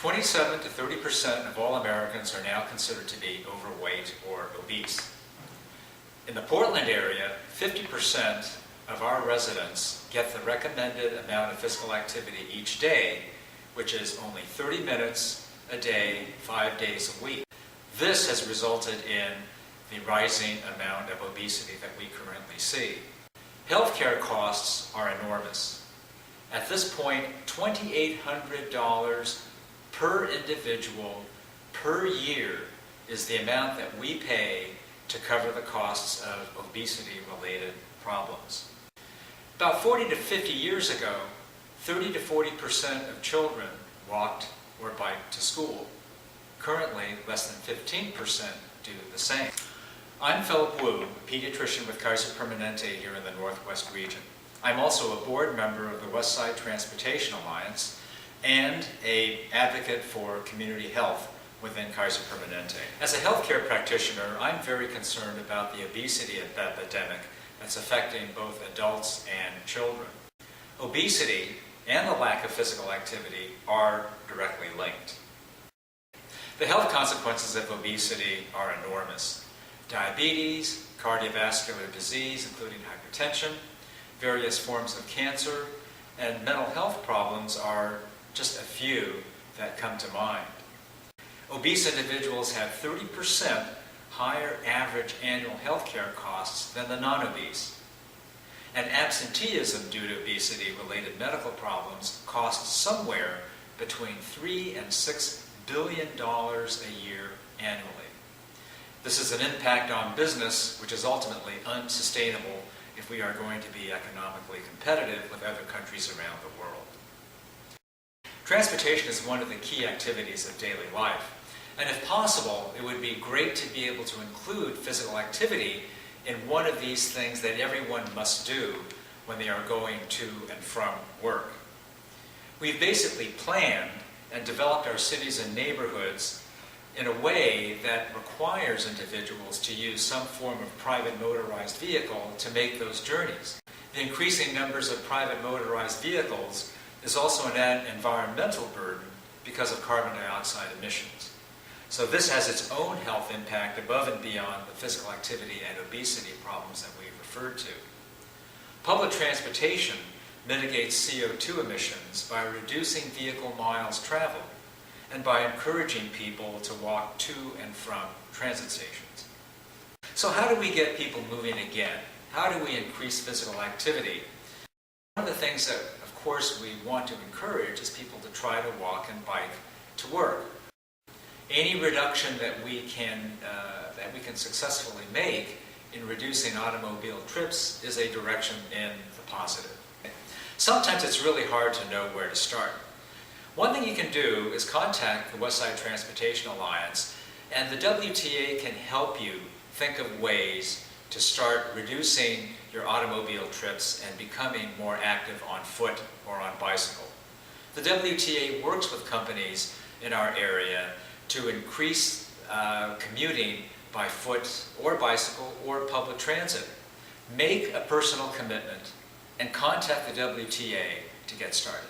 27 to 30% of all Americans are now considered to be overweight or obese. In the Portland area, 50% of our residents get the recommended amount of physical activity each day, which is only 30 minutes a day, 5 days a week. This has resulted in the rising amount of obesity that we currently see. Healthcare costs are enormous. At this point, $2,800 per individual per year is the amount that we pay to cover the costs of obesity-related problems. About 40 to 50 years ago, 30 to 40% of children walked or biked to school. Currently, less than 15% do the same. I'm Philip Wu, a pediatrician with Kaiser Permanente here in the Northwest region. I'm also a board member of the West Side Transportation Alliance and an advocate for community health within Kaiser Permanente. As a healthcare practitioner, I'm very concerned about the obesity epidemic that's affecting both adults and children. Obesity and the lack of physical activity are directly linked. The health consequences of obesity are enormous. Diabetes, cardiovascular disease, including hypertension, various forms of cancer, and mental health problems are just a few that come to mind. Obese individuals have 30% higher average annual health care costs than the non-obese. And absenteeism due to obesity-related medical problems costs somewhere between $3 and $6 billion a year annually. This is an impact on business which is ultimately unsustainable if we are going to be economically competitive with other countries around the world. Transportation is one of the key activities of daily life, and if possible, it would be great to be able to include physical activity in one of these things that everyone must do when they are going to and from work. We've basically planned and developed our cities and neighborhoods in a way that requires individuals to use some form of private motorized vehicle to make those journeys. The increasing numbers of private motorized vehicles is also an environmental burden because of carbon dioxide emissions. So this has its own health impact above and beyond the physical activity and obesity problems that we've referred to. Public transportation mitigates CO2 emissions by reducing vehicle miles traveled and by encouraging people to walk to and from transit stations. So how do we get people moving again? How do we increase physical activity? One of the things that, of course, we want to encourage is people to try to walk and bike to work. Any reduction that we can successfully make in reducing automobile trips is a direction in the positive. Sometimes it's really hard to know where to start. One thing you can do is contact the West Side Transportation Alliance, and the WTA can help you think of ways to start reducing your automobile trips and becoming more active on foot or on bicycle. The WTA works with companies in our area to increase commuting by foot or bicycle or public transit. Make a personal commitment and contact the WTA to get started.